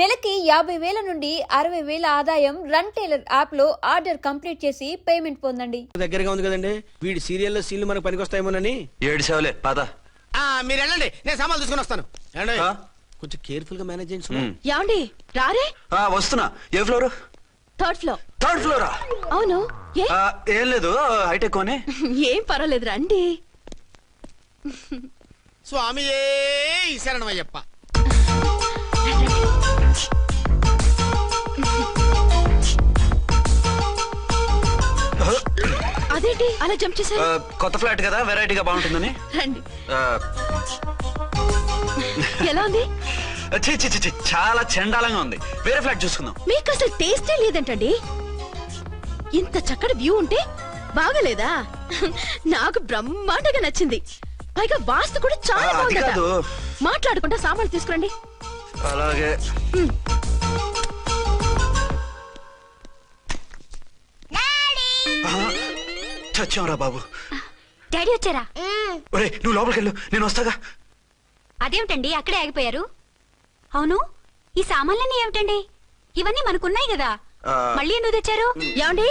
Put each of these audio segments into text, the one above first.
నెలకి 50,000 నుండి 60,000 ఆదాయం రన్ టైలర్ యాప్ లో ఆర్డర్ కంప్లీట్ చేసి పేమెంట్ పొందండి. దగ్గరగా ఉంది కదండి, వీడి సీరియల్లో సీన్లు మనకు పనికొస్తాయేమోనని. 7 సేవలే పద. మీరు వెళ్ళండి, నేను సామాన్లు తీసుకుని వస్తాను. కొంచెం కేర్ఫుల్ గా మేనేజ్ చేయండి. యాండి రారే. వస్తున్నా. ఏ ఫ్లోర్? Third floor. థర్డ్ ఫ్లోరా? అవును. ఏం లేదు, హైటెక్ కోనే. ఏం పర్వాలేదు రండి. స్వామి శరణమయ్యప్ప. అదేంటి అలా జంప్ చేశారు? కొత్త ఫ్లాట్ కదా, వెరైటీగా బాగుంటుందని. రండి. ఎలా ఉంది? ఛీ, ఛీ, ఛీ, ఛీ, చాలా చండాలంగా ఉంది. వేరే ఫ్లాట్ చూసుకుందాం. మీకు అసలు టేస్టే లేదంటండి. ఇంత చక్కటి వ్యూ ఉంటే బాగలేదా? నాకు బ్రహ్మాండంగా నచ్చింది. పైగా వాస్తు కూడా చాలా అది బాగుంది. కాదు. మాట్లాడకుండా సామాన్లు తీసుకురండి. అలాగే. చచ్చాంరా బాబు. డాడీ వచ్చారా? ఒరే నువ్వు లోపలికి వెళ్ళు, నేను వస్తాగా. అదేమిటండి అక్కడే ఆగిపోయారు? అవును, ఈ సామాన్లన్నీ ఏమిటండి? ఇవన్నీ మనకున్నాయి కదా, మళ్ళీ ఎందుకు తెచ్చారు? ఏమండి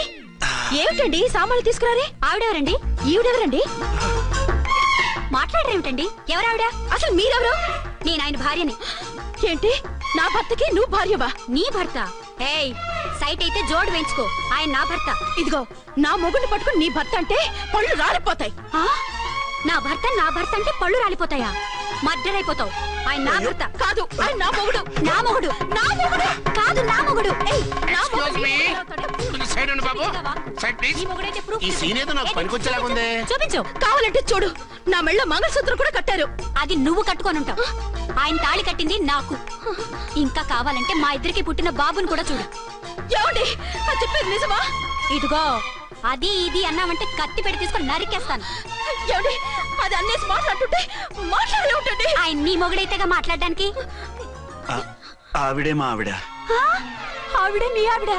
ఏమిటండి సామాన్లు తీసుకురారే? ఆవిడెవరండి? ఈవిడెవరండి? మాట్లాడరేమిటండి? ఎవరావిడ? అసలు మీరెవరు? నేను ఆయన భార్యని. ఏంటి నా భర్తకి నువ్వు భార్యవా? నీ భర్త? ఏయ్, సైట్ అయితే జోడు వేయించుకో. ఆయన నా భర్త. ఇదిగో నా మొగుడిని పట్టుకుని నీ భర్త అంటే పళ్ళు రాలిపోతాయి. నా భర్త అంటే పళ్ళు రాలిపోతాయా? మర్డర్ అయిపోతావు. ఆయన నా భర్త కాదు, ఆయన నా మొగుడు. నా మొగుడు. నా మొగుడు కాదు, నా మొగుడు. ఏయ్, నా మొగుడు. ఈ మొగుడైతే proof పనికొచ్చేలాగుంది. చూపించు. కావాలంటే చూడు, నా మెళ్ళ మంగళసూత్రం కూడా కట్టారు. అది నువ్వు కట్టుకొని ఉంటావు. ఆయన తాళి కట్టింది నాకు. ఇంకా కావాలంటే మా ఇద్దరికి పుట్టిన బాబుని కూడా చూడు. ఏమండి అది చెప్పేది నిజమా? ఇదిగో అది ఇది అన్నావంటే కత్తి పెట్టి తీసుకొని నరికేస్తాను. ఏమండి అది అన్నేసి మాట్లాడుతుంటే మాట్లాడే ఉంటుంది. ఆయన నీ మొగుడైతేగా మాట్లాడడానికి. ఆవిడే మా ఆవిడ. ఆవిడ మీ ఆవిడ?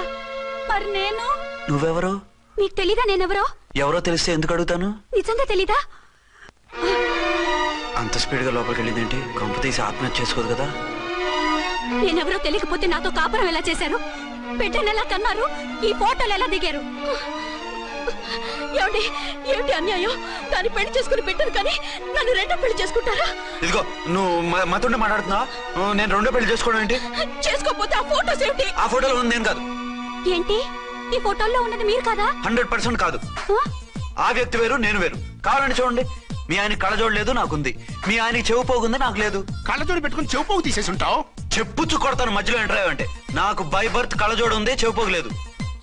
మరి నేను? నువ్వెవరు? మీకు తెలీదా నేనెవరో? ఎవరో తెలిస్తే ఎందుకు అడుగుతాను? నిజంగా తెలీదా? అంత స్పీడ్ గా లోపలికి వెళ్ళిందేంటి? కొంప తీసి ఆత్మహత్య చేసుకోదు కదా? నేనెవరో తెలియకపోతే నాతో కాపురం ఎలా చేశారు? బిడ్డను ఎలా కన్నారు? ఈ ఫోటోలు ఎలా దిగారు? ఏమండి ఏమిటి అన్యాయం? దాన్ని పెళ్లి చేసుకుని పెట్టాను కానీ నన్ను రెండో పెళ్లి చేసుకుంటారా? ఇదిగో నువ్వు మాతోనే మాట్లాడుతున్నా. నేను రెండో పెళ్లి చేసుకోవడం ఏంటి? చేసుకోకపోతే ఆ ఫోటోస్ ఏమిటి? ఆ ఫోటోలో ఉంది నేను కాదు. ఏంటి ఈ ఫోటోల్లో ఉన్నది మీరు కాదా? 100% కాదు. ఆ వ్యక్తి వేరు, నేను వేరు. కావాలని చూడండి. మీ ఆయన కళ్ళజోడు లేదు, నాకుంది. మీ ఆయనకి చెవు పోగుంది, నాకు లేదు. కళ్ళజోడు పెట్టుకుని చెవు పోగు తీసేసి ఉంటావు. చెప్పుచ్చు కొడతాను మధ్యలో ఎంటర్ అంటే. నాకు బై బర్త్ కళ్ళజోడు ఉంది, చెవు పోగు లేదు.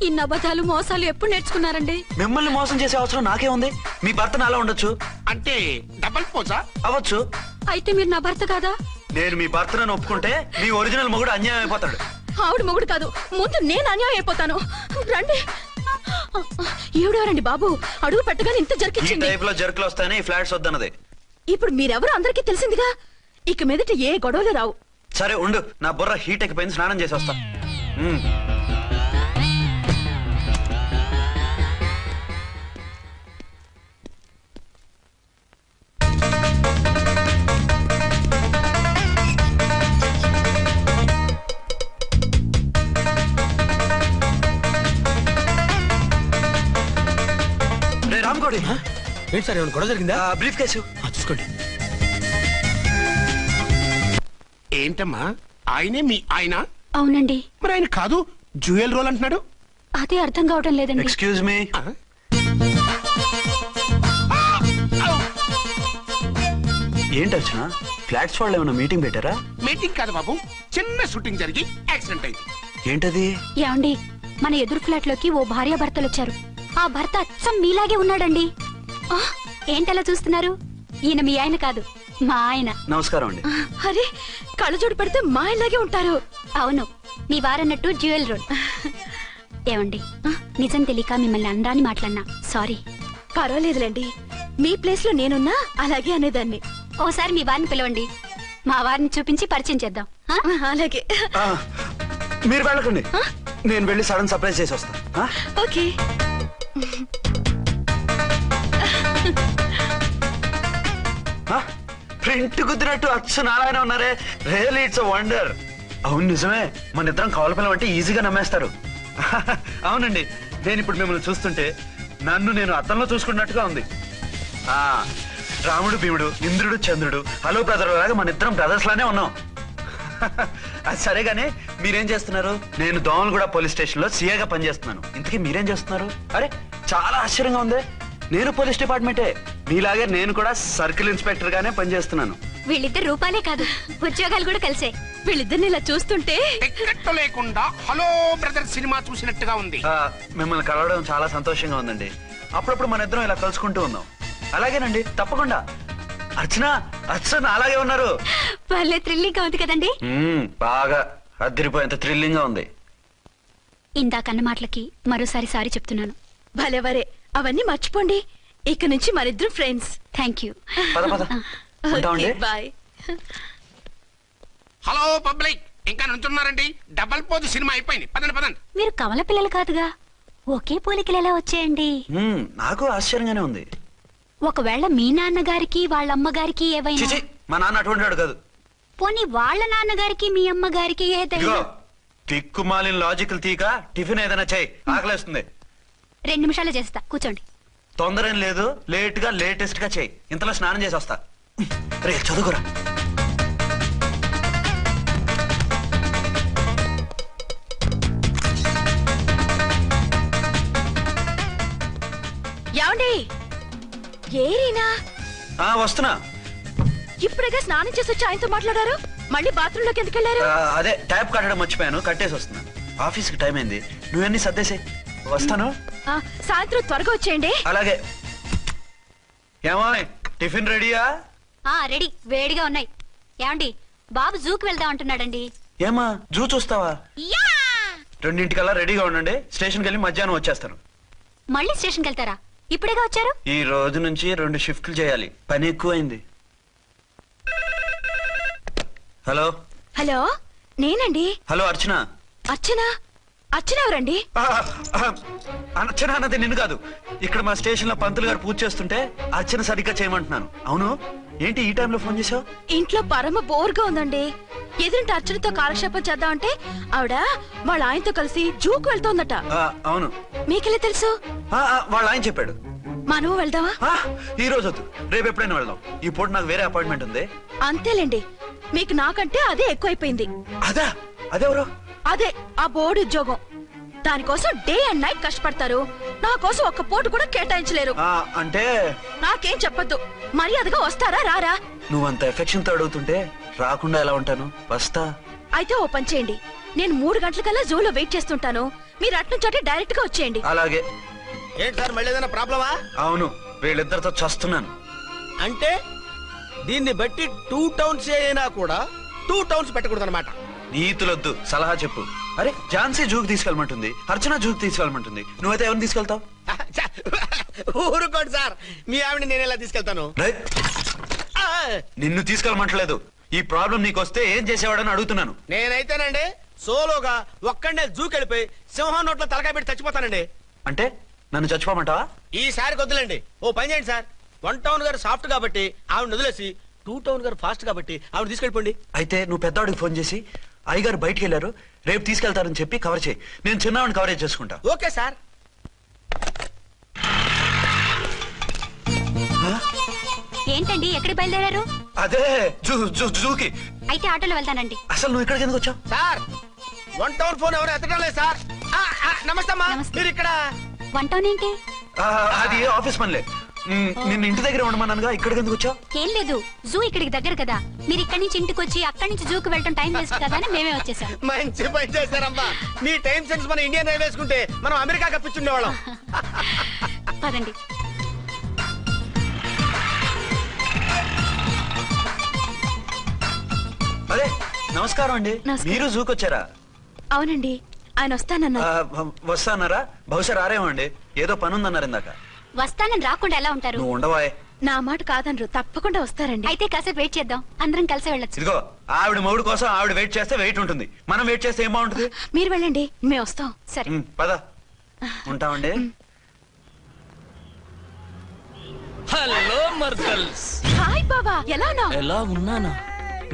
ఇన్ని అబద్ధాలు మోసాలు ఎప్పుడు నేర్చుకున్నారండి? మిమ్మల్ని మోసం చేసే అవసరం నాకే ఉంది. మీ భర్తను అలా ఉండొచ్చు. అంటే డబల్ పోజా? అవ్వచ్చు. అయితే మీరు నా భర్త కాదా? నేను మీ భర్తను ఒప్పుకుంటే మీ ఒరిజినల్ మొగుడు అన్యాయం అయిపోతాడు. ఆవిడ మొగుడు కాదు, ముందు నేను అన్యాయం అయిపోతాను. రండి. ఈవిడెవరండి బాబు? అడుగు పెట్టగానే ఇంత ఈ జరికిచ్చింది. టైప్ లో జర్కులు వస్తాయని ఈ ఫ్లాట్స్ వద్దన్నది. ఇప్పుడు మీరెవరు అందరికీ తెలిసిందిగా. ఇక మీదట ఏ గొడవలు రావు. సరే ఉండు, నా బుర్ర హీట్ ఎక్కిపోయింది, స్నానం చేసి వస్తా. రామ్కోడి, ఏంటి సార్ ఏమైనా గొడవ జరిగిందా? బ్రీఫ్ కేసు చూసుకోండి. ఏంటమ్మా ఆయనే మీ ఆయన? అవునండి. మరి ఆయన కాదు జ్యువెల్ రోల్ అంటున్నాడు. అదే అర్థం కావటం లేదండి. Excuse me. ఏంటి వచ్చిన ఫ్లాట్స్ వాళ్ళు ఏమైనా మీటింగ్ పెట్టారా? మీటింగ్ కాదు బాబు, చిన్న షూటింగ్ జరిగి యాక్సిడెంట్ అయింది. ఏంటది? ఏమండి, మన ఎదురు ఫ్లాట్ లోకి ఓ భార్యాభర్తలు వచ్చారు. ఆ భర్త అచ్చం మీలాగే ఉన్నాడండి. ఏంటలా చూస్తున్నారు? ఈయన మీ ఆయన కాదు, మా ఆయన. నమస్కారం అండి. అరే కళ్ళజోడు పెడితే మా ఇలాగే ఉంటారు. అవును, మీ వారన్నట్టు జ్యువెల్ రోడ్. ఏమండి, నిజం తెలియక మిమ్మల్ని అందాన్ని మాట్లాడినా సారీ. పర్వాలేదులేండి, మీ ప్లేస్ లో నేనున్నా అలాగే అనేదాన్ని. ఓసారి మీ వారిని పిలవండి, మా వారిని చూపించి పరిచయం చేద్దాం. అలాగే. మీరు వెళ్ళకండి, నేను వెళ్ళి సడన్ సర్ప్రైజ్ చేసి వస్తా. ఓకే. ప్రింట్ కుదిరినట్టు అచ్చు నారాయణ ఉన్నారే. Really it's a wonder. అవును నిజమే, మన ఇద్దరం కవల పిల్లం అంటే ఈజీగా నమ్మేస్తారు. అవునండి, నేను ఇప్పుడు మిమ్మల్ని చూస్తుంటే నన్ను నేను అద్దంలో చూసుకున్నట్టుగా ఉంది. ఆ రాముడు భీముడు, ఇంద్రుడు చంద్రుడు, హలో బ్రదర్ లాగా మన ఇద్దరం బ్రదర్స్ లానే ఉన్నాం. అది సరేగానే మీరేం చేస్తున్నారు? నేను దోమలగూడ పోలీస్ స్టేషన్ లో సీఏగా పనిచేస్తున్నాను. ఇంతకీ మీరేం చేస్తున్నారు? అరే చాలా ఆశ్చర్యంగా ఉంది. నేను పోలీస్ డిపార్ట్మెంటే, మీలాగే నేను కూడా సర్కిల్ ఇన్స్పెక్టర్ గానే పనిచేస్తున్నాను. వీళ్ళిద్దరు రూపాలే కాదు, ఉద్యోగాలు కూడా కలిసే. వీళ్ళిద్దరిని ఇలా చూస్తుంటే టికెట్ లేకుండా హలో బ్రదర్ సినిమా చూసినట్టుగా ఉంది. మిమ్మల్ని కలవడం చాలా సంతోషంగా ఉందండి. అప్పుడప్పుడు మన ఇద్దరం ఇలా కలుసుకుంటూ ఉందాం. అలాగేనండి, తప్పకుండా. అర్చన అలాగే ఉన్నారు. వాళ్ళే థ్రిల్లింగ్ గా ఉంది కదండి. బాగా అదిరిపోయేంత థ్రిల్లింగ్ గా ఉంది. ఇందాకన్న మాటలకి మరోసారి సారీ చెప్తున్నాను. భలేవరే, అవన్నీ మర్చిపోండి. ఇక నుంచి మరిద్దరం ఫ్రెండ్స్. Thank you. పద పద ఉంటామండి. బాయ్. హలో పబ్లిక్, ఇంకా నుంచున్నారండి? డబల్ పోజ్ సినిమా అయిపోయింది. పదండి పదండి. మీరు కమల పిల్లలు కాదుగా, ఒకే పోలికలు ఎలా వచ్చేయండి? నాకు ఆశ్చర్యంగానే ఉంది. ఒకవేళ మీ నాన్నగారికి వాళ్ళ అమ్మగారికి ఏవైనా, చిచి, మా నాన్న అటువంటి వాడు కాదు. పోనీ వాళ్ళ నాన్నగారికి మీ అమ్మగారికి ఏదైనా. ఇదిగో తిక్కుమాలిన లాజికల్ తీక టిఫిన్ ఏదైనా చేయి, ఆకలేస్తుంది. 2 నిమిషాలు చేస్తా, కూర్చోండి. తొందర ఏం లేదు, లేట్ గా లేటెస్ట్ గా చేయి. ఇంతలో స్నానం చేసి వస్తా. రే చదువుకురా. ఏమండి? ఏరీనా? వస్తున్నా. ఇప్పుడేగా స్నానం చేసి వచ్చి ఆయనతో మాట్లాడారు, మళ్ళీ బాత్రూమ్ లోకి ఎందుకు వెళ్ళారు? అదే ట్యాప్ కట్టడం మర్చిపోయాను, కట్టేసి వస్తున్నా. ఆఫీస్ కి టైం అయింది, నువ్వన్నీ సర్దేసే. వస్తాను. సాయంత్రం త్వరగా వచ్చేయండి. అలాగే. ఏమో టిఫిన్ రెడీయా? రెడీ, వేడిగా ఉన్నాయి. ఏమండి, బాబు జూకి వెళ్దాం అంటున్నాడండి. ఏమా జూ చూస్తావా? 2:00కల్లా రెడీగా ఉండండి. స్టేషన్కి వెళ్ళి మధ్యాహ్నం వచ్చేస్తాను. మళ్ళీ స్టేషన్కి వెళ్తారా? ఇప్పుడేగా వచ్చారు. ఈ రోజు నుంచి 2 షిఫ్ట్లు చేయాలి, పని ఎక్కువైంది. హలో. హలో, నేనండి. హలో అర్చన. అర్చన? అర్చన ఎవరండి? అర్చన అన్నది నిన్ను కాదు. ఇక్కడ మా స్టేషన్ లో పంతులు గారు పూజ చేస్తుంటే అర్చన సరిగ్గా చేయమంటున్నాను. అవును, ఏంటి ఈ టైంలో ఫోన్ చేసావు? ఇంట్లో పరమ బోర్గా ఉందండి. ఎదురింటి అర్చనతో కాలక్షేపం చేద్దామంటే ఆవిడ వాళ్ళ ఆయనతో కలిసి జూకు వెళ్తోందట. అవును. మీకెలా తెలుసు? వాళ్ళ ఆయన చెప్పాడు. మనము వెళ్దామా? ఈ రోజు వద్దు, రేపు ఎప్పుడైనా వెళ్దాం. ఈ పూట నాకు వేరే అపాయింట్మెంట్ ఉంది. అంతేలేండి, మీకు నాకంటే అదే ఎక్కువైపోయింది. అదెవరు? అదే ఆ బోర్డు ఉద్యోగం. దానికోసం డే అండ్ నైట్ కష్టపడతారు. నా కోసం ఒక్క పోటు కూడా కేటాయించలేరు. అంటే నాకేం చెప్పొద్దు, మర్యాదగా వస్తారా రారా? నువ్వంత ఎఫెక్షన్ తో అడుగుతుంటే రాకుండా ఎలా ఉంటాను? వస్తా. అయితే ఓ పని చేయండి, నేను 3 గంటలకల్లా జూలో వెయిట్ చేస్తుంటాను. మీరు అట్నుంచోటే డైరెక్ట్ గా వచ్చేయండి. అలాగే. ఏంటి సార్, మళ్ళీ ఏదైనా ప్రాబ్లమా? అవును, వీళ్ళిద్దరితో చస్తున్నాను. అంటే దీన్ని బట్టి 2 టౌన్స్ అయినా కూడా 2 టౌన్స్ పెట్టకూడదు అనమాట. నీతులొద్దు, సలహా చెప్పు. అరే ఝాన్సీ జూకి తీసుకెళ్ళమంటుంది, అర్చన జూకి తీసుకెళ్ళమంటుంది. నువ్వైతే ఎవరిని తీసుకెళ్తావు? ఊరుకోండి సార్, మీ ఆవిడ నేను ఎలా తీసుకెళ్తాను? నిన్ను తీసుకెళ్ళమంటలేదు. ఈ ప్రాబ్లం నీకొస్తే ఏం చేసేవాడని అడుగుతున్నాను. నేనైతేనండి సోలోగా ఒక్కడే జూకెళ్ళిపోయి సింహం నోట్లో తలకాయ పెట్టి చచ్చిపోతానండి. అంటే నన్ను చచ్చిపోమంటావా? ఈసారి వద్దులేండి, ఓ పని చేయండి సార్. 1 టౌన్ గారు సాఫ్ట్ కాబట్టి ఆవిడ వదిలేసి 2 టౌన్ గారు ఫాస్ట్ కాబట్టి ఆవిడ తీసుకెళ్ళిపోండి. అయితే నువ్వు పెద్దవాడికి ఫోన్ చేసి అయ్యగారు బయటికి వెళ్ళారు, రేపు తీసుకెళ్తారని చెప్పి కవర్ చేయి. నేను చిన్నవాడిని కవరేజ్ చేసుకుంటా. Okay sir. ఏంటండి, ఎక్కడికి బయలుదేరారు? అదే జూకి. అయితే ఆటోలో వెళ్తానండి. అసలు నువ్వు ఇక్కడికి ఎందుకు వచ్చావు? సార్ 1 టౌన్ ఫోన్ ఎవరు ఎత్తడం లేదు సార్. నమస్తే అమ్మా. మీరు ఇక్కడ 1 టౌన్ ఏంటి? అది ఆఫీస్ పనిలే. నిన్ను ఇంటి దగ్గర ఉండమన్నానుగా, ఇక్కడికి ఎందుకు వచ్చావు? ఏం లేదు, జూ ఇక్కడికి దగ్గర కదా. మీరు ఇక్కడి నుంచి ఇంటికి వచ్చి అక్కడి నుంచి జూకి వెళ్ళటం టైం వేస్ట్ కదా అని మేమే వచ్చేసాం. మంచి పని చేశారమ్మా. మీ టైం సెన్స్ మన ఇండియన్ రైల్వేస్ కుంటే మనం అమెరికా కప్పించుండేవాళ్ళం. పదండి. అదే నమస్కారం అండి. నమస్కారం. మీరు జూకి వచ్చారా? అవునండి, ఆయన వస్తానన్నా. వస్తానారా? బహుశా రారేమో అండి, ఏదో పని ఉందన్నారు ఇందాక. వస్తానని రాకుండా ఎలా ఉంటారు? నువ్వు ఉండవాయే. నా మాట కాదనరు, తప్పకుండా వస్తారండి. అయితే కాసేపు వెయిట్ చేద్దాం, అందరం కలిసి వెళ్ళొచ్చు. ఇదిగో ఆవిడ మొగుడు కోసం ఆవిడ వెయిట్ చేస్తే వెయిట్ ఉంటుంది, మనం వెయిట్ చేస్తే ఏం బాగుంటుంది? మీరు వెళ్ళండి, మేము వస్తాం. సరే. పద, ఉంటామండి. హలో మర్దల్స్, హాయ్ బాబా, ఎలా ఉన్నావు? ఎలా ఉన్నానా?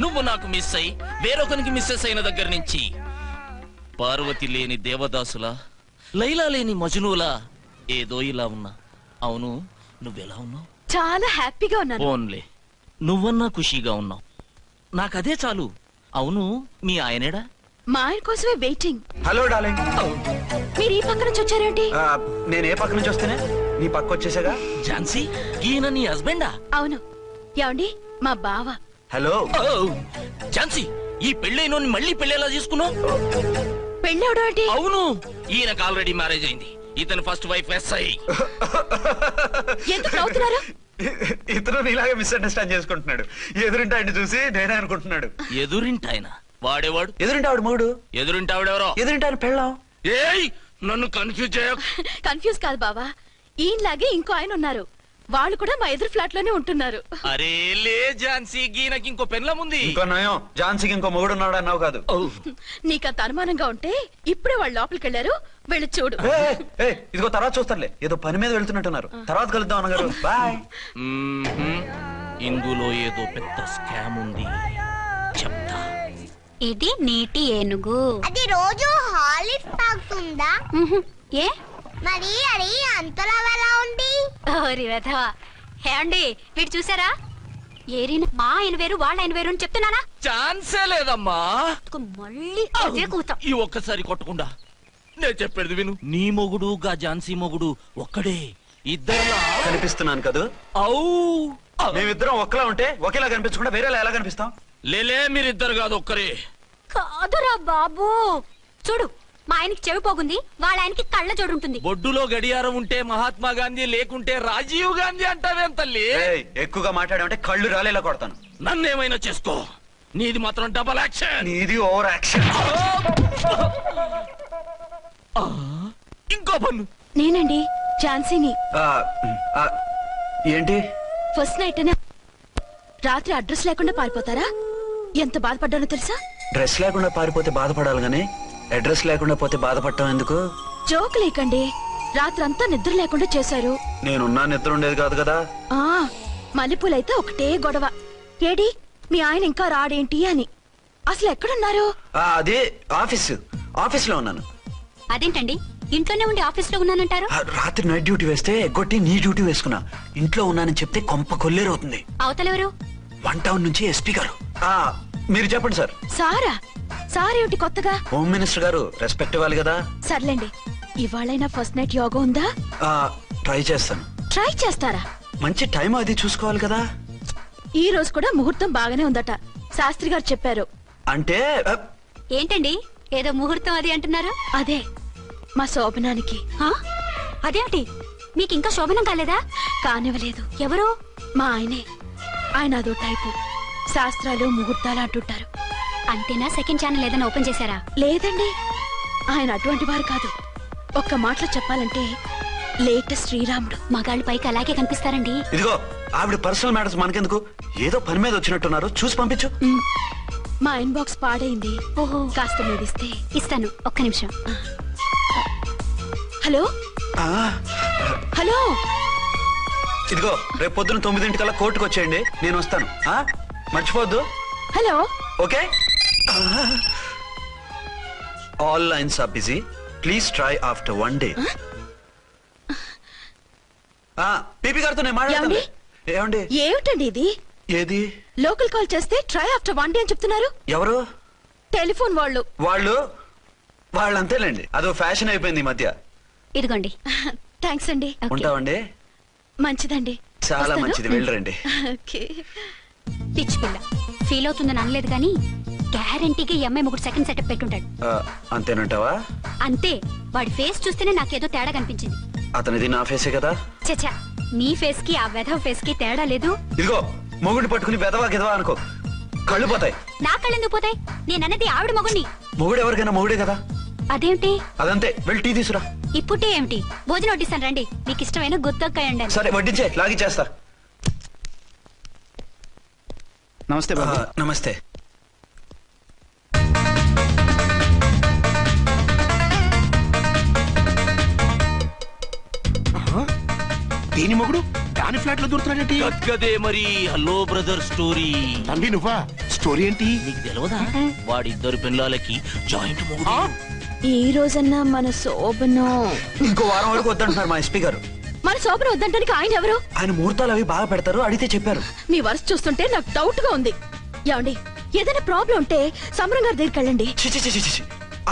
నువ్వు నాకు మిస్ అయి వేరొకరికి మిస్సెస్ అయిన దగ్గర నుంచి పార్వతి లేని దేవదాసులా లైలా లేని మజునులా ఏదో ఇలా ఉన్నా. అవును, నువ్వెలా ఉన్నావు? చాలా హ్యాపీగా ఉన్నాను. ఓన్లే నువ్వన్నా ఖుషీగా ఉన్నావు, నాకదే చాలు. అవును, మీ ఆయనేడా? మా ఆయన కోసమే వెయిటింగ్. Hello darling. మీరు ఈ పక్క నుంచి వచ్చారేంటి? నేను ఏ పక్క నుంచి వస్తేనే నీ పక్క వచ్చేసాగా. ఝాన్సీ, ఈయన నీ హస్బెండా? అవును. ఏమండి, మా బావ. హలో. ఓ, ఝాన్సీ, ఈ పెళ్ళైనోని మళ్ళీ పెళ్ళేలా చేసుకున్నావు? పెళ్ళవడం ఏంటి? అవును, ఈయనకు ఆల్రెడీ మ్యారేజ్ అయింది. ఇతను ఫస్ట్ వైఫ్ ఎస్ఐ. ఎందుకు నవ్వుతున్నారు? ఇతను నీలాగే మిస్అండర్స్టాండ్ చేసుకుంటున్నాడు. ఎదురింటి ఆయన చూసి నేనే అనుకుంటున్నాడు. ఎదురింటాయన వాడేవాడు? ఎదురింటి ఆవిడ మూడు. ఎదురింటి ఆవిడెవరో? ఎదురింటి ఆయన పెళ్ళాం. ఏయ్, నన్ను కన్ఫ్యూజ్ చేయ. కన్ఫ్యూజ్ కాదు బావా, ఈయనలాగే ఇంకో ఆయన ఉన్నారు. వాళ్ళు కూడా మా ఎదురు ఫ్లాట్ లోనే ఉంటున్నారు. అరే లే ఝాన్సీ, గీనకి ఇంకో పెళ్ళం ఉంది. ఇంకో నయం, ఝాన్సీకి ఇంకో మొగుడు ఉన్నాడు అన్నావు కాదు. నీకంత అనుమానంగా ఉంటే ఇప్పుడే వాళ్ళు లోపలికి వెళ్ళారు, వెళ్ళి చూడు. ఇదిగో తర్వాత చూస్తారులే, ఏదో పని మీద వెళ్తున్నట్టున్నారు. తర్వాత కలుద్దాం అన్నగారు. బాయ్. ఇందులో ఏదో పెద్ద స్కామ్ ఉంది, చెప్తా. ఇది నీటి ఏనుగు. అది రోజు హాలిక్స్ తాగుతుందా? ఏ మరి అది అంతలా ఎలా ఉంది? ఓరి వెధవా. ఏమండి, వీడు చూసారా? ఏరిన మా ఆయన వేరు వాళ్ళ ఆయన వేరు అని చెప్తున్నానా? ఛాన్సే లేదమ్మా. మళ్ళీ అదే కూతాం. ఈ ఒక్కసారి కొట్టకుండా నేను చెప్పేది విను. నీ మొగుడు గా ఝాన్సీ మొగుడు ఒక్కడే, ఇద్దరులా కనిపిస్తున్నాను కదా. ఔ, మేమిద్దరం ఒక్కలా ఉంటే ఒకేలా కనిపించకుండా వేరేలా ఎలా కనిపిస్తాం? లేలే, మీరిద్దరు కాదు ఒక్కరే. కాదురా బాబు, చూడు, మా ఆయనకి చెవి పోగుంది, వాళ్ళ ఆయనకి కళ్ళ జోడు ఉంటుంది. బొడ్డులో గడియారం ఉంటే మహాత్మా గాంధీ, లేకుంటే రాజీవ్ గాంధీ అంటావేం తల్లి? ఎక్కువగా మాట్లాడామంటే కళ్ళు రాలేలా కొడతాను. నన్నేమైనా చేసుకో, నీది మాత్రం డబల్ యాక్షన్. నీది ఓవర్ యాక్షన్. ఇంకో పన్ను. నేనండి ఝాన్సీని. ఏంటి? ఫస్ట్ నైట్ అనే రాత్రి అడ్రస్ లేకుండా పారిపోతారా? ఎంత బాధపడ్డానో తెలుసా? డ్రెస్ లేకుండా పారిపోతే బాధపడాలి గానీ అడ్రస్ లేకుండా పోతే బాధపడటం ఎందుకు? జోక్ లేకండి, రాత్రంతా నిద్ర లేకుండా చేశారు. నేనున్నా నిద్ర ఉండేది కాదు కదా. ఆ మల్లెపూలైతే ఒకటే గొడవ. ఏడి మీ ఆయన ఇంకా రాడేంటి అని. అసలు ఎక్కడున్నారు? అదే ఆఫీస్లో ఉన్నాను. అదేంటండి, ఇంట్లోనే ఉండి ఆఫీస్ లో ఉన్నానంటారు? రాత్రి నైట్ డ్యూటీ వేస్తే ఎగ్గొట్టి నీ డ్యూటీ వేసుకున్నా. ఇంట్లో ఉన్నానని చెప్తే కొంప కొల్లేరవుతుంది. అవతలెవరు? 1 టౌన్ నుంచి ఎస్పీ గారు. మీరు చెప్పండి సార్. సారా? సారేమిటి కొత్తగా? హోమ్ మినిస్టర్ గారు, రెస్పెక్ట్ ఇవ్వాలి కదా. సర్లేండి, ఇవాళైనా ఫస్ట్ నైట్ యోగా ఉందా? ట్రై చేస్తాను. ట్రై చేస్తారా? మంచి టైం అది చూసుకోవాలి కదా. ఈ రోజు కూడా ముహూర్తం బాగానే ఉందట, శాస్త్రి గారు చెప్పారు. అంటే ఏంటండి, ఏదో ముహూర్తం అది అంటున్నారు? అదే మా శోభనానికి. ఆ? అదేమిటి, మీకు ఇంకా శోభనం కాలేదా? కానివ్వలేదు. ఎవరు? మా ఆయనే. ఆయన అదో టైపు, శాస్త్రాలు ముహూర్తాలు అంటుంటారు. అంతేనా? సెకండ్ ఛానల్ ఏదైనా ఓపెన్ చేశారా? లేదండి, ఆయన అటువంటి వారు కాదు. ఒక్క మాటలో చెప్పాలంటే లేటెస్ట్ శ్రీరాముడు. మగాళ్ళు పైకి అలాగే కనిపిస్తారండి. ఇదిగో, ఆవిడ పర్సనల్ మ్యాటర్స్ మనకెందుకు, ఏదో పని మీద వచ్చినట్టున్నారు, చూసి పంపించు. మా ఇన్బాక్స్ పాడైంది. ఓహో, కాస్త మీదిస్తే. ఇస్తాను, ఒక్క నిమిషం. హలో హలో, ఇదిగో, రేపు పొద్దున 9 కోర్టుకు వచ్చేయండి, నేను వస్తాను. మర్చిపోద్దు. Hello. Okay. All lines are busy, please try after 1 day. PP గారితో నేను మాట్లాడతాను. ఏమండి? ఏమిటండి ఇది? ఏది? లోకల్ కాల్ చేస్తే ట్రై ఆఫ్టర్ 1 day అని చెప్తున్నారు. ఎవరు? టెలిఫోన్ వాళ్ళు. వాళ్ళంతేలేండి, అదో ఫ్యాషన్ అయిపోయింది ఈ మధ్య. ఇదిగోండి. థ్యాంక్స్ అండి. ఉంటామండి. మంచిదండి. చాలా వస్తాను. మంచిది, వెళ్ళరండి. ఓకే. పిచ్చి పిల్ల ఫీల్ అవుతుందని అనలేదు కానీ గ్యారంటీగా ఈ అమ్మాయి 3 సెకండ్ సెటప్ పెట్టుంటాడు. అంతేనంటావా? అంతే, వాడి ఫేస్ చూస్తేనే నాకేదో తేడా కనిపించింది. అతనిది నా ఫేసే కదా. చచ్చా, నీ ఫేస్ కి ఆ వెధవ ఫేస్ కి తేడా లేదు. ఇదిగో, మొగుడిని పట్టుకుని బెదవా గెదవా అనుకో, కళ్ళు పోతాయి. నా కళ్ళెందుకు పోతాయి? నేనన్నది ఆవిడ మొగుణ్ణి. మొగుడు ఎవరికైనా మొగుడే కదా. అదేమిటి? అదంతే, వెళ్ళి టీ తీసురా. ఇప్పుడే ఏమిటి, భోజనం వడ్డిస్తాను రండి. మీకు ఇష్టమైన గుత్తొక్కాయండి. సరే, వడ్డించే, లాగిచ్చేస్తా. నమస్తే బాబు. నమస్తే. దేని మొగుడు దాని ఫ్లాట్ లో దూరుతున్నాడేంటి? గదే మరి. Hello brother story. తంబి నువ్వా? స్టోరీ ఏంటి? నీకు తెలియదా వాడిద్దరు పిల్లలకి జాయింట్ మొగుడు. ఈ రోజన్నా మన శోభను ఇంకో వారం వరకు వద్దంటున్నారు మా ఎస్పీ గారు. మన శోభను వద్దంటానికి ఆయన ఎవరు? ఆయన ముహూర్తాలు అవి బాగా పెడతారు, అడిగితే చెప్పారు. మీ వరుస చూస్తుంటే నాకు డౌట్ గా ఉంది. ఏమండి, ఏదైనా ప్రాబ్లం ఉంటే సమరం గారి దగ్గరికి వెళ్ళండి.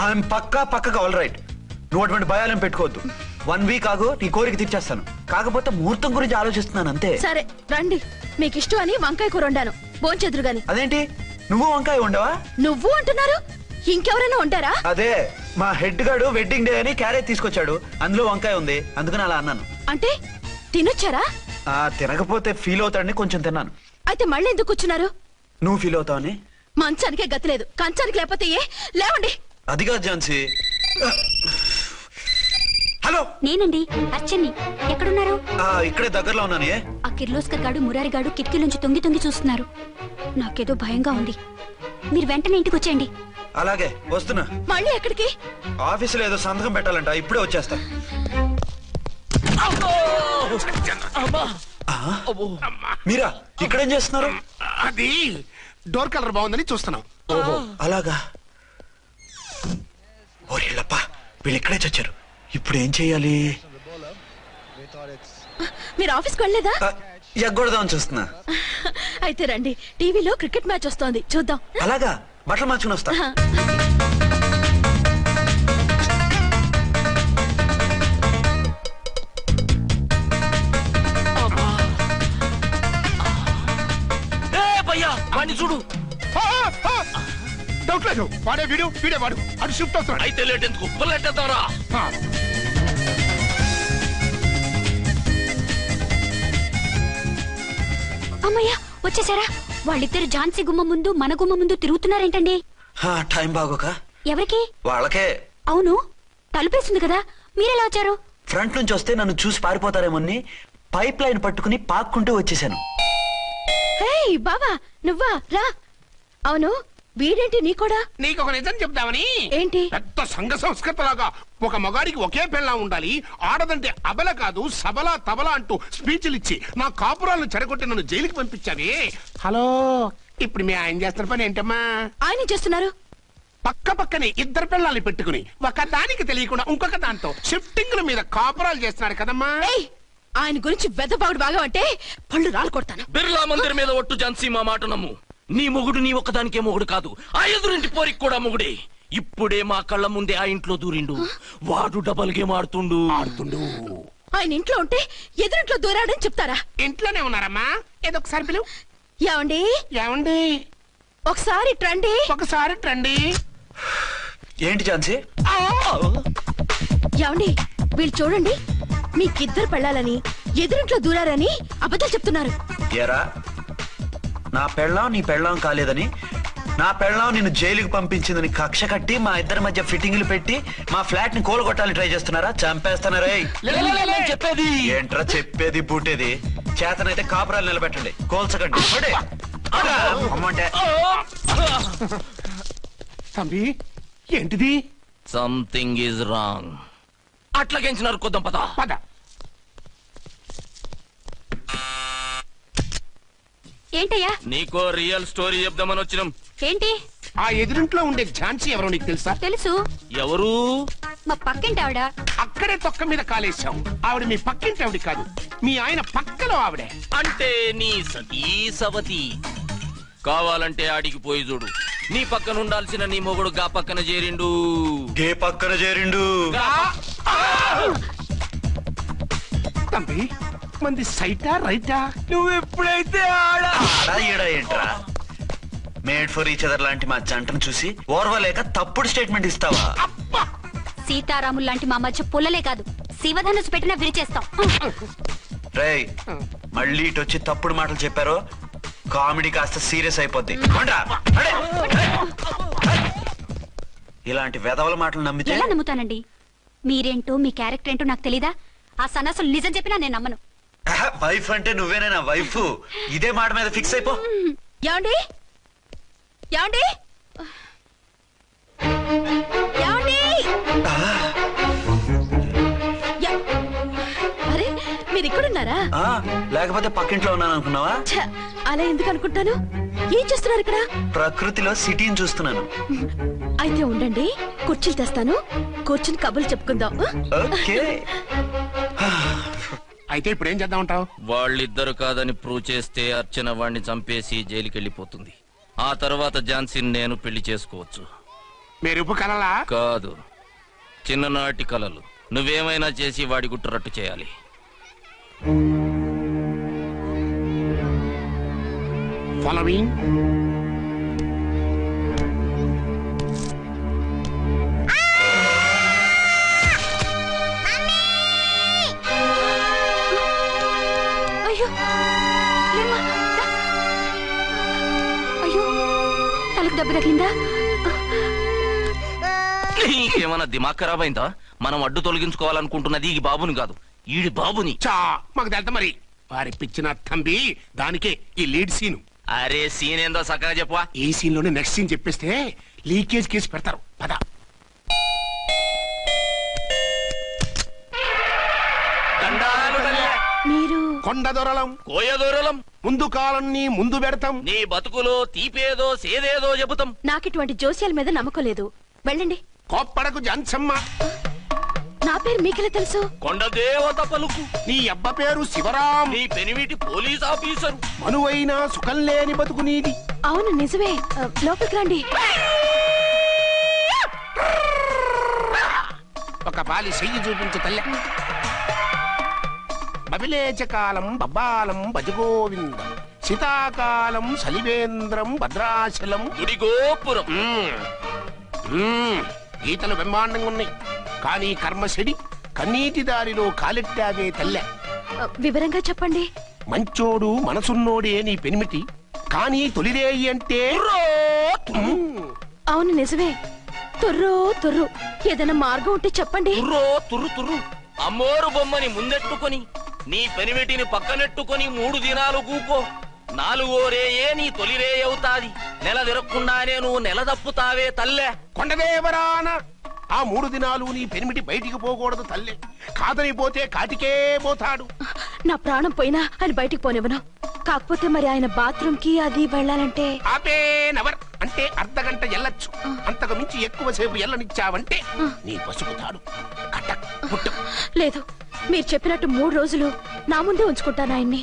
ఆయన పక్కగా ఆల్ రైట్. నువ్వు అటువంటి భయాలను పెట్టుకోవద్దు. 1 వీక్ ఆగు, నీ కోరిక తీర్చేస్తాను. కాకపోతే ముహూర్తం గురించి ఆలోచిస్తున్నాను అంతే. సరే రండి, మీకు ఇష్టం అని వంకాయ కూర వండాను, భోంచెదురు గాని. అదేంటి నువ్వు వంకాయ ఉండవా? నువ్వు అంటున్నారు, ఇంకెవరైనా ఉంటారా? అదే మా హెడ్ గాడు వెడ్డింగ్ డే అని క్యారేజ్ తీసుకొచ్చాడు, అందులో వంకాయ ఉంది, అందుకని అలా అన్నాను. అంటే తినొచ్చారా? తినకపోతే ఫీల్ అవుతాడని కొంచెం తిన్నాను. అయితే మళ్ళీ ఎందుకు కూర్చున్నారు? నువ్వు ఫీల్ అవుతావని. మంచానికే గతి లేదు, కంచానికి లేకపోతే ఏ? లేవండి. అది కాదు ఝాన్సీ. హలో, నేనండి అర్చన్ని. ఎక్కడున్నారు? ఇక్కడే దగ్గరలో ఉన్నాను. ఆ కిర్లోస్కర్ గాడు మురారి గాడు కిటికీలోంచి తొంగి చూస్తున్నారు. నాకేదో భయంగా ఉంది. మీరు వెంటనే ఇంటికి వచ్చేయండి. అలాగే వస్తున్నా. మళ్ళీ ఎక్కడికి? ఆఫీసులో ఏదో సంతకం పెట్టాలంట, ఇప్పుడే వచ్చేస్తా. మీరా ఇక్కడేం చేస్తున్నారు? అది డోర్ కలర్ బాగుందని చూస్తున్నాం. ఓహో అలాగా. ఓరేళ్ళప్ప, వీళ్ళు ఇక్కడే చచ్చారు. ఇప్పుడు ఏం చెయ్యాలి? మీరు ఆఫీస్కి వెళ్ళలేదా? ఎగ్గొడదామని చూస్తున్నా. అయితే రండి, టీవీలో క్రికెట్ మ్యాచ్ వస్తోంది, చూద్దాం. అలాగా, బట్టలు మార్చుకుని వస్తా. వాడిని చూడు. డౌట్ లేదు, వాడే వీడే వాడు. అటు షిఫ్ట్ అవుతున్నాడు. అయితే లేట్ ఎందుకు, బుల్లెట్టేద్దాంరా. అమ్మయ్యా, వచ్చేసారా? వాళ్ళిద్దరు ఝాన్సీ గుమ్మ ముందు మన గుమ్మ ముందు తిరుగుతున్నారేంటండి? టైం బాగోక. ఎవరికి? వాళ్ళకే. అవును, తలుపేస్తుంది కదా, మీరెలా వచ్చారు? ఫ్రంట్ నుంచి వస్తే నన్ను చూసి పారిపోతారేమోని పైప్ లైన్ పట్టుకుని పాక్కుంటూ వచ్చేసాను. హే బావా, నువ్వా? రా. అవును, వీడేంటి నీ కూడా? నీకు ఒక నిజం చెప్దామని. ఏంటి? పెద్ద సంఘ సంస్కృతలాగా ఒక మగాడికి ఒకే పెళ్ళం ఉండాలి, ఆడదంటే అబల కాదు సబలా తబలా అంటూ స్పీచ్లు ఇచ్చి నా కాపురాలను చెడగొట్టి నన్ను జైలుకి పంపించావి. హలో, ఇప్పుడు మీ ఆయన చేస్తున్న పని ఏంటమ్మా? ఆయన చేస్తున్నారు. పక్క పక్కనే ఇద్దరు పిల్లల్ని పెట్టుకుని ఒక దానికి తెలియకుండా ఇంకొక దాంతో షిఫ్టింగ్ల మీద కాపురాలు చేస్తున్నాడు కదమ్మా. ఏయ్, ఆయన గురించి వెదబాగుడు బాగా అంటే పళ్ళు రాలు కొడతాను. బిర్లా మందిర్ మీద ఒట్టు ఝాన్సీ, మా మాట నమ్ము. నీ మొగుడు నీ ఒక్కదానికే మొగుడు కాదు, ఆ ఎదురింటి పోరికి కూడా మొగుడే. ఇప్పుడే మా కళ్ళ ముందే ఆ ఇంట్లో దూరిండు. వాడు డబల్ గేమ్ ఆడుతుండు. ఆయన ఇంట్లో ఉంటే ఎదురింట్లో దూరాడని చెప్తారా? ఇంట్లోనే ఉన్నారమ్మా, ఏదో ఒకసారి పిలువు. ఏమండి? ఏమండి? ఒకసారి ట్రండి. ఒకసారి ట్రండి. ఏంటి ఝాన్సీ? ఏమండి, వీళ్ళు చూడండి, మీకిద్దరు పెళ్ళాలని ఎదురింట్లో దూరారని అబద్ధాలు చెప్తున్నారు. ఏరా, నా పెళ్ళాం నీ పెళ్ళాం కాలేదని, నా పెళ్ళాం నిన్ను జైలుకి పంపించిందని కక్ష కట్టి మా ఇద్దరి మధ్య ఫిట్టింగ్లు పెట్టి మా ఫ్లాట్ ని కోలుగొట్టాలని ట్రై చేస్తున్నారా? చంపేస్తున్నారా? చెప్పేది ఏంట్రా చెప్పేది బూటేది? చేతనైతే కాపురాలు నిలబెట్టండి, కోల్చకండి. అమ్మంటే తమ్మి, ఏంటిది? Something is wrong. అట్లాగేంచినారు కొద్దాం, పద పద. ఏంటయ్యా? నీకో రియల్ స్టోరీ చెప్దామని వచ్చినాం. ఏంటి? ఆ ఎదురింట్లో ఉండే ఝాన్సీ ఎవరో నీకు తెలుసా? తెలుసు, ఎవరు? మా పక్కింటి ఆవిడ. అక్కడే తొక్క మీద కాలేశావు. ఆవిడ మీ పక్కింటి ఆవిడ కాదు, మీ ఆయన పక్కలో ఆవిడే. అంటే నీ సతీ సవతి. కావాలంటే ఆడికి పోయి చూడు. నీ పక్కన ఉండాల్సిన నీ మొగుడు గా పక్కన చేరిండు. గే పక్కన చేరిండు. తమ్మి, మంది సైటా రైటా? నువ్వు ఎప్పుడైతే ఆడా ఈడా ఏంట్రా? మేడ్ ఫర్ ఈచ్ అదర్ లాంటి మా జంటను చూసి ఓర్వలేక తప్పుడు స్టేట్మెంట్ ఇస్తావా? సీతారాములు లాంటి మా మధ్య పుల్లలే కాదు, శివధనుసు పెట్టినా విరిచేస్తాం. రేయ్, మళ్ళీ ఇటు వచ్చి తప్పుడు మాటలు చెప్పారో కామెడీ కాస్త సీరియస్ అయిపోద్ది. ఇలాంటి వెధవల మాటలు నమ్మితే ఎలా నమ్ముతానండి? మీరేంటో మీ క్యారెక్టర్ ఏంటో నాకు తెలీదా? ఆ సన్నాసులు నిజం చెప్పినా నేను నమ్మను. వైఫ్ అంటే నువ్వేనా వైఫ్? ఇదే మాట మీద ఫిక్స్ అయిపో. ఏమండి? ఏమండి? ఏమండి? అరే, మీరు ఇక్కడున్నారా? లేకపోతే పక్కింట్లో ఉన్నాను అనుకున్నావా? అలా ఎందుకు అనుకుంటాను? ఏం చేస్తున్నారు ఇక్కడ? ప్రకృతిలో సిటీని చూస్తున్నాను. అయితే ఉండండి, కుర్చీలు తెస్తాను, కూర్చుని కబుర్లు చెప్పుకుందాం. ఓకే. అయితే ఇప్పుడు ఏం చేద్దామంటావు? వాళ్ళిద్దరు కాదని ప్రూవ్ చేస్తే అర్చన వాణ్ణి చంపేసి జైలుకి వెళ్ళిపోతుంది. ఆ తర్వాత ఝాన్సీని నేను పెళ్లి చేసుకోవచ్చు. మెరుపు కలలా? కాదు, చిన్ననాటి కలలు. నువ్వేమైనా చేసి వాడి గుట్టురట్టు చేయాలి. ఫాలోయింగ్. అయ్యో లేమ్మా, దా. అయ్యో తలకు దెబ్బ తగిలిందా? నీకేమన్నా దిమాగ్ ఖరాబ్ అయిందా? మనం అడ్డు తొలగించుకోవాలనుకుంటున్నది ఈ బాబుని కాదు, ఈడి బాబుని. చా మాకు తెలుతా మరి. వారి పిచ్చిన తంబి దానికే ఈ లీడ్ సీన్. అరే సీన్ ఏందో సక్కగా చెప్పవా? ఈ సీన్ లోనే నెక్స్ట్ సీన్ చెప్పేస్తే లీకేజ్ కేసు పెడతారు. పద. మీరు కొండ దొరలం, కోయ దూరలం, ముందు కాలన్నీ ముందు పెడతాం. నీ బతుకులో తీపేదో సేదేదో చెబుతాం. నాకిటువంటి జోస్యాల మీద నమ్మకం లేదు. వెళ్ళండి. కోప్పడకు జంచమ్మ. నా పేరు మీకెలా తెలుసు? కొండ దేవత పలుకు. నీ అబ్బ పేరు శివరాం. నీ పెనిమిటి పోలీస్ ఆఫీసరు. మనువైన సుఖం లేని బతుకు నీది. అవును నిజమే. లోపలికి రండి. ఒక పాలి చెయ్యి చూపించు తల్లె. బబిలేచకాలం బబ్బాలం భజగోవిందం, శీతాకాలం సలివేంద్రం భద్రాచలం. గుడి గోపురం. గీతలు బ్రహ్మాండంగా ఉన్నాయి, కానీ కర్మశడి కన్నీటి దారిలో కాలెట్టాగే తల్లె. వివరంగా చెప్పండి. మంచోడు మనసున్నోడే నీ పెనిమిటి, కానీ తొలిరేయి అంటే అవును నిజమే. తుర్రు తుర్రు. ఏదైనా మార్గం ఉంటే చెప్పండి. తుర్రో తుర్రు తుర్రు. అమ్మోరు బొమ్మని ముందెట్టుకొని నీ పెనిమిటిని పక్కనెట్టుకొని 3 దినాలు కూకో. 4వ రేయే నీ తొలి రే అవుతాది. నెల తిరగకుండానే నువ్వు నెల తప్పుతావే తల్లే. కొండదేవరాన ఆ 3 దినాలు నీ పెనిమిటి బయటికి పోకూడదు తల్లే. కాదని పోతే కాటికే పోతాడు. నా ప్రాణం పోయినా ఆయన బయటికి పోనివ్వను. కాకపోతే మరి ఆయన బాత్రూమ్ కి అది వెళ్ళాలంటే ఆపేనవర్ అంటే అర్ధగంట ఎల్లొచ్చు. అంతకు మించి ఎక్కువసేపు ఎల్లనిచ్చావంటే నీ పసుపుతాడు కటక్ పుట్టక్. లేదు, మీరు చెప్పినట్టు 3 రోజులు నా ముందే ఉంచుకుంటాను ఆయన్ని.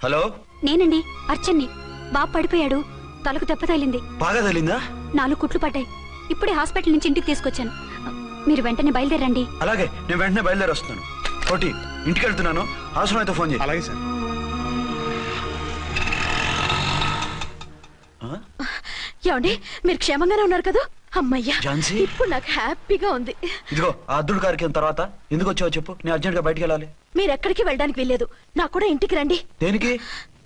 హలో, నేనండి అర్చన్ని. బాబు పడిపోయాడు, తలకు దెబ్బ తగిలింది. బాగా తగిలిందా? 4 కుట్లు పడ్డాయి. ఇప్పుడే హాస్పిటల్ నుంచి ఇంటికి తీసుకొచ్చాను. మీరు వెంటనే బయలుదేరండి. అలాగే, నేను వెంటనే బయలుదేరి వస్తున్నాను. కోటి, ఇంటికి వెళ్తున్నాను. అవసరం అయితే ఫోన్ చేయి. అలాగే సార్. ఏమండి, మీరు క్షేమంగానే ఉన్నారు కదా? అమ్మయ్యా, ఝాన్సీ? ఇప్పుడు నాకు హ్యాపీగా ఉంది. ఇదిగో ఆ అద్దుడు కార్యక్రమం తర్వాత ఎందుకు వచ్చావో చెప్పు. నేను అర్జెంట్ గా బయటికి వెళ్ళాలి. మీరు ఎక్కడికి వెళ్ళడానికి వీల్లేదు. నాకు కూడా ఇంటికి రండి. దేనికి?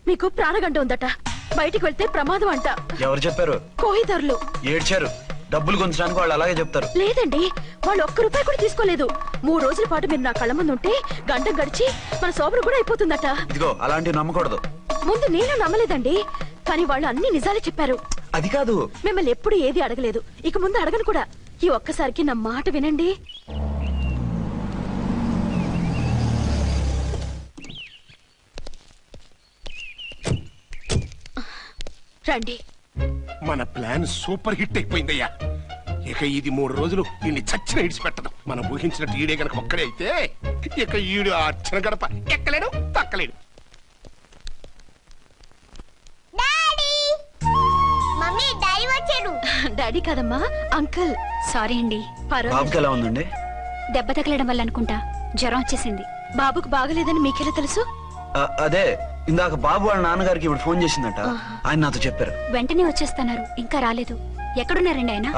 మీకు ప్రాణగంట ఉందట. బయటికి వెళ్తే ప్రమాదం అంట. ఎవరు చెప్పారు? కోహిదర్లు ఏడ్చారు. డబ్బులు గుంచడానికి వాళ్ళు అలాగే చెప్తారు. లేదండి, వాళ్ళు ₹1 కూడా తీసుకోలేదు. 3 రోజుల పాటు మీరు నా కళ్ళ ముందు ఉంటే గంట గడిచి మన సోబరు కూడా అయిపోతుందట. ఇదిగో అలాంటివి నమ్మకూడదు. ముందు నేను నమ్మలేదండి, కానీ వాళ్ళు అన్ని నిజాలే చెప్పారు. అది కాదు, మిమ్మల్ని ఎప్పుడు ఏది అడగలేదు, ఇక ముందు అడగను కూడా. ఈ ఒక్కసారికి నా మాట వినండి. రండి. మన ప్లాన్ సూపర్ హిట్ అయిపోయిందయ్యా. ఇక ఇది 3 రోజులు ఈయన్ని చచ్చిన ఇడిచిపెట్టదు. మనం ఊహించినట్టు ఈడే గనక ఒక్కడే అయితే ఇక ఈడు ఆ అర్చన గడప ఎక్కలేడు తక్కలేడు. మమ్మీ డాడీ వచ్చాడు. డాడీ కాదమ్మా, అంకుల్. సారీ అండి. బాబుకి ఎలా ఉందండి? దెబ్బ తగలడం వల్ల అనుకుంటా జ్వరం వచ్చేసింది. బాబుకు బాగలేదని మీకెలా తెలుసు? అదే ఇందాక బాబు వాళ్ళ నాన్నగారికి ఇప్పుడు ఫోన్ చేసిందట. ఆయన నాతో చెప్పారు. వెంటనే వచ్చేస్తున్నారు, ఇంకా రాలేదు. ఎక్కడున్నారండి ఆయన?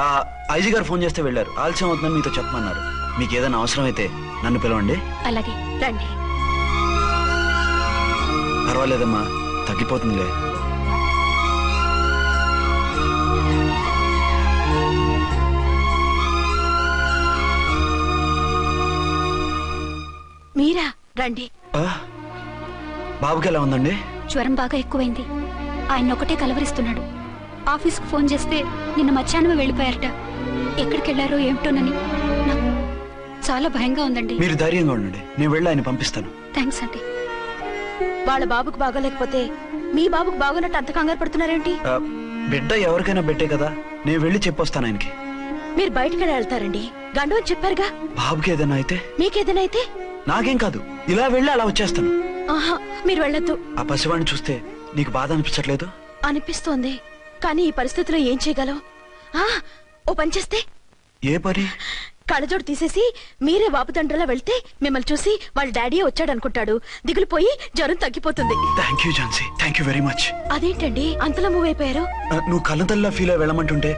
ఐజీ గారు ఫోన్ చేస్తే వెళ్ళారు. ఆలస్యం అవుతుందని మీతో చెప్పమన్నారు. మీకు ఏదైనా అవసరం అయితే నన్ను పిలవండి. అలాగే రండి. పర్వాలేదమ్మా, తగ్గిపోతుందిలే. మీరా? రండి. బాబుకి ఎలా ఉందండి? జ్వరం బాగా ఎక్కువైంది. ఆయన ఒకటే కలవరిస్తున్నాడు. ఆఫీస్కు ఫోన్ చేస్తే నిన్న మధ్యాహ్నమే వెళ్ళిపోయారట. ఎక్కడికి వెళ్లారో ఏమిటోనని నాకు చాలా భయంగా ఉందండి. మీరు ధైర్యంగా ఉండండి, నేను వెళ్ళి ఆయన పంపిస్తాను. థ్యాంక్స్ అండి. వాళ్ళ బాబుకు బాగోలేకపోతే మీ బాబుకు బాగోనట్టు అంత కంగారు పడుతున్నారేంటి? బిడ్డ ఎవరికైనా బిడ్డే కదా, నేను వెళ్ళి చెప్పొస్తాను ఆయనకి. మీరు బయటకెళ్ళి వెళ్తారండి, గండు అని చెప్పారుగా. బాబుకి ఏదైనా అయితే? మీకేదైనా అయితే? నాకేం కాదు, ఇలా వెళ్ళి అలా వచ్చేస్తాను. ఆహా, మీరు వెళ్ళొద్దు. ఆ పసివాడిని చూస్తే నీకు బాధ అనిపించట్లేదు? అనిపిస్తోంది, కానీ ఈ పరిస్థితిలో ఏం చేయగలం? ఓ పని చేస్తే? ఏ పని? కళ్ళజోడు తీసేసి మీరే వాపుతండ్రలా వెళ్తే మిమ్మల్ని చూసి వాళ్ళ డాడీ వచ్చాడు అనుకుంటాడు, దిగులు పోయి జ్వరం తగ్గిపోతుంది. Thank you Jhansi, thank you very much. అదేంటండి అంతలా మూవ్ అయిపోయారు? నువ్వు కన్నతల్లిలా ఫీల్ అయి వెళ్ళమంటుంటే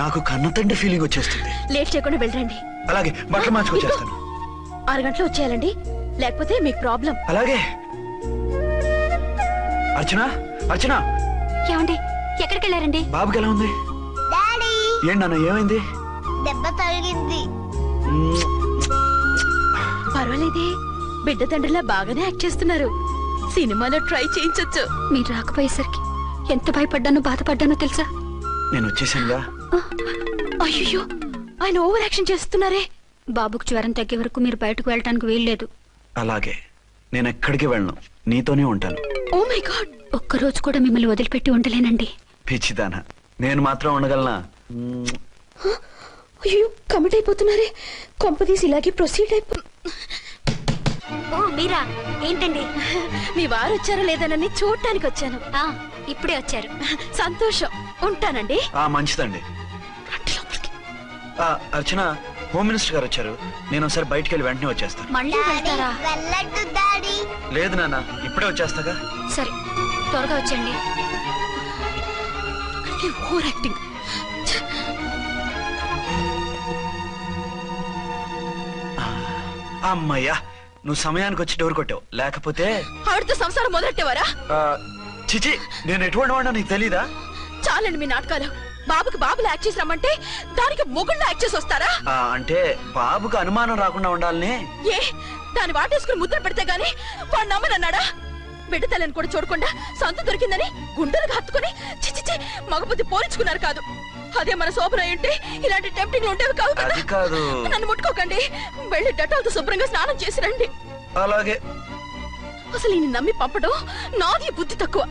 నాకు కన్నతండ్రి ఫీలింగ్ వచ్చేస్తుంది. లేట్ చేయకుండా వెళ్ళండి. అలాగే, బట్టలు మార్చుకొచ్చేస్తాను. 6 గంటలు వచ్చేయాలండి, లేకపోతే మీకు ప్రాబ్లం. అలాగే. అర్చన, అర్చన. ఏమండి ఎక్కడికి వెళ్ళారండి? బాబుకి ఎలా ఉంది? డాడీ ఏంటి నాన్న, ఏమైంది? దెబ్బ తగిలింది. పర్వాలేదే, బిడ్డ తండ్రిలా బాగానే యాక్ట్ చేస్తున్నారు. సినిమాలో ట్రై చేయించొచ్చు. మీరు రాకపోయేసరికి ఎంత భయపడ్డానో బాధపడ్డానో తెలుసా? నేను వచ్చేసానుగా. అయ్యో, ఆయన ఓవర్ యాక్షన్ చేస్తున్నారే. బాబుకు జ్వరం తగ్గే వరకు మీరు బయటకు వెళ్ళటానికి వీల్లేదు. అలాగే, నేను ఎక్కడికి వెళ్ళను, నీతోనే ఉంటాను. ఓ మై గాడ్, ఒక్కరోజు కూడా మిమ్మల్ని వదిలిపెట్టి ఉండలేనండి. పిచ్చిదానా, నేను మాత్రం ఉండగలనా? అయ్యో కమిట్ అయిపోతున్నారే. కొంపదీసి ఇలాగే ప్రొసీడ్ అయిపో. ఓ మీరా, ఏంటండి? మీ వారు వచ్చారో లేదనని చూడటానికి వచ్చాను. ఇప్పుడే వచ్చారు. సంతోషం, ఉంటానండి. మంచిదండి. అర్చన, హోమ్ మినిస్టర్ గారు వచ్చారు, నేను ఒకసారి బయటికి వెళ్ళి వెంటనే వచ్చేస్తాను. మళ్ళీ వెళ్తారా? వెళ్ళట్టు డాడీ. లేదు నాన్న, ఇప్పుడే వచ్చేస్తాగా. సరే, త్వరగా వచ్చండి. Over acting. అమ్మయ్యా, నువ్వు సమయానికి వచ్చి డోర్ కొట్టావు, లేకపోతే ఆవిడతో సంసారం మొదలెట్టేవారా? చిచి, నేను ఎటువంటి వాడినా నీకు తెలీదా? చాలండి మీ నాటకాలు. బాబుకి బాబులు యాక్ట్ చేసి రమ్మంటే దానికి మొగుళ్ళు యాక్ట్ చేసి వస్తారా? అంటే బాబుకు అనుమానం రాకుండా ఉండాలని. ఏ, దాన్ని వాటేసుకుని ముద్ర పెడితే గాని వాడు నమ్మనన్నాడా? బిడ్డ తల్లిని కూడా చూడకుండా సంత దొరికిందని గుండెలకు హత్తుకుని చిచిచి మగబుద్ధి పోల్చుకున్నారు కాదు. అదే మన శోభన ఏంటి ఇలాంటి టెంప్టింగ్ ఉండేవి కాదు కదా. అది కాదు. నన్ను ముట్టుకోకండి, వెళ్ళి డెటాల్తో శుభ్రంగా స్నానం చేసి రండి. అలాగే. అసలు ఈయన నమ్మి పంపడం నాది బుద్ధి తక్కువ.